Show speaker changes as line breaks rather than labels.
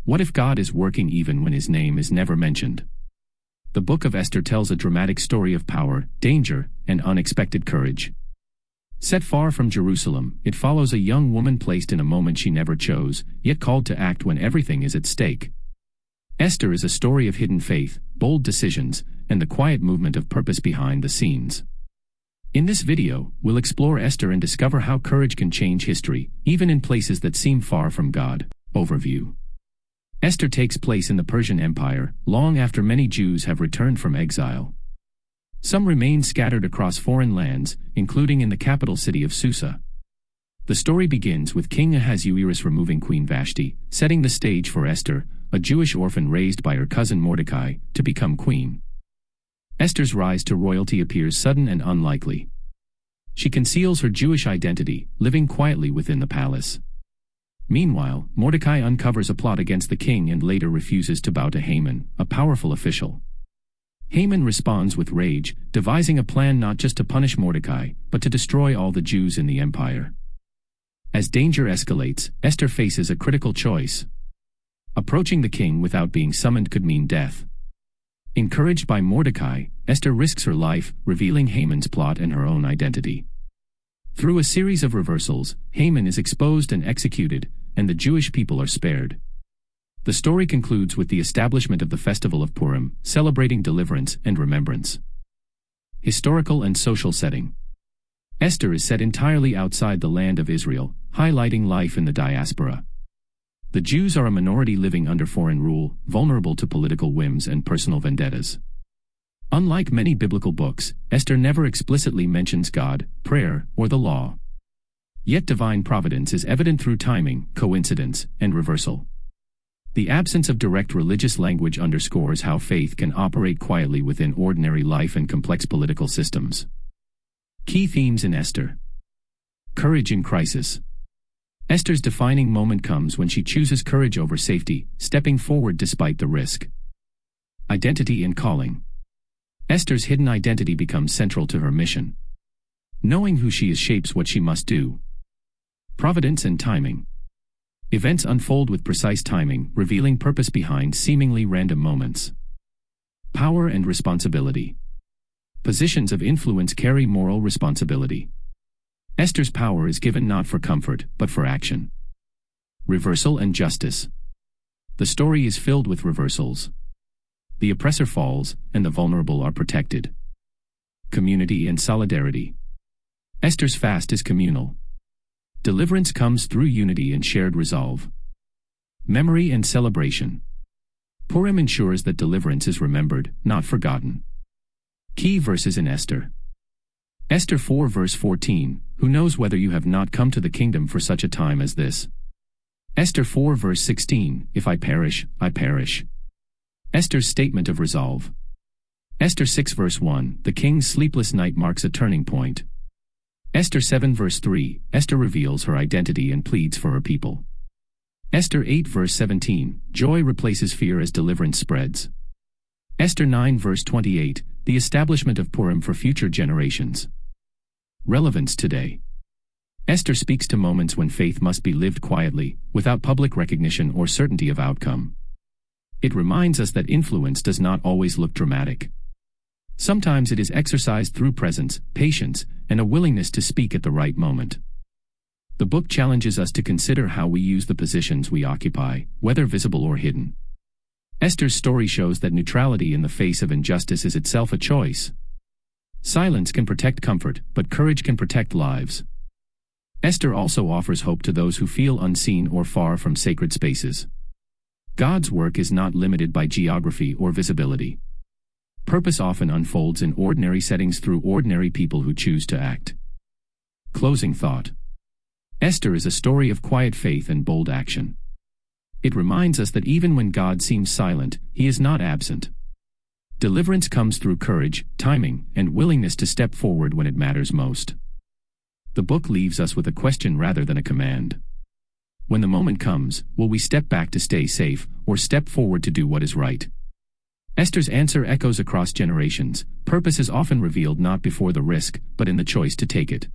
What if God is working even when his name is never mentioned? The book of Esther tells a dramatic story of power, danger, and unexpected courage. Set far from Jerusalem, it follows a young woman placed in a moment she never chose, yet called to act when everything is at stake. Esther is a story of hidden faith, bold decisions, and the quiet movement of purpose behind the scenes. In this video, we'll explore Esther and discover how courage can change history, even in places that seem far from God. Overview. Esther takes place in the Persian Empire, long after many Jews have returned from exile. Some remain scattered across foreign lands, including in the capital city of Susa. The story begins with King Ahasuerus removing Queen Vashti, setting the stage for Esther, a Jewish orphan raised by her cousin Mordecai, to become queen. Esther's rise to royalty appears sudden and unlikely. She conceals her Jewish identity, living quietly within the palace. Meanwhile, Mordecai uncovers a plot against the king and later refuses to bow to Haman, a powerful official. Haman responds with rage, devising a plan not just to punish Mordecai, but to destroy all the Jews in the empire. As danger escalates, Esther faces a critical choice. Approaching the king without being summoned could mean death. Encouraged by Mordecai, Esther risks her life, revealing Haman's plot and her own identity. Through a series of reversals, Haman is exposed and executed, and the Jewish people are spared. The story concludes with the establishment of the festival of Purim, celebrating deliverance and remembrance. Historical and social setting. Esther is set entirely outside the land of Israel, highlighting life in the diaspora. The Jews are a minority living under foreign rule, vulnerable to political whims and personal vendettas. Unlike many biblical books, Esther never explicitly mentions God, prayer, or the law. Yet divine providence is evident through timing, coincidence, and reversal. The absence of direct religious language underscores how faith can operate quietly within ordinary life and complex political systems. Key themes in Esther. Courage in crisis. Esther's defining moment comes when she chooses courage over safety, stepping forward despite the risk. Identity and calling. Esther's hidden identity becomes central to her mission. Knowing who she is shapes what she must do. Providence and timing. Events unfold with precise timing, revealing purpose behind seemingly random moments. Power and responsibility. Positions of influence carry moral responsibility. Esther's power is given not for comfort, but for action. Reversal and justice. The story is filled with reversals. The oppressor falls, and the vulnerable are protected. Community and solidarity. Esther's fast is communal. Deliverance comes through unity and shared resolve. Memory and celebration. Purim ensures that deliverance is remembered, not forgotten. Key verses in Esther. Esther 4 verse 14, who knows whether you have not come to the kingdom for such a time as this? Esther 4 verse 16, if I perish, I perish. Esther's statement of resolve. Esther 6 verse 1, the king's sleepless night marks a turning point. Esther 7 verse 3, Esther reveals her identity and pleads for her people. Esther 8 verse 17, joy replaces fear as deliverance spreads. Esther 9 verse 28, the establishment of Purim for future generations. Relevance Today. Esther speaks to moments when faith must be lived quietly, without public recognition or certainty of outcome. It reminds us that influence does not always look dramatic. Sometimes it is exercised through presence, patience, and a willingness to speak at the right moment. The book challenges us to consider how we use the positions we occupy, whether visible or hidden. Esther's story shows that neutrality in the face of injustice is itself a choice. Silence can protect comfort, but courage can protect lives. Esther also offers hope to those who feel unseen or far from sacred spaces. God's work is not limited by geography or visibility. Purpose often unfolds in ordinary settings through ordinary people who choose to act. Closing thought. Esther is a story of quiet faith and bold action. It reminds us that even when God seems silent, he is not absent. Deliverance comes through courage, timing, and willingness to step forward when it matters most. The book leaves us with a question rather than a command. When the moment comes, will we step back to stay safe, or step forward to do what is right? Esther's answer echoes across generations. Purpose is often revealed not before the risk, but in the choice to take it.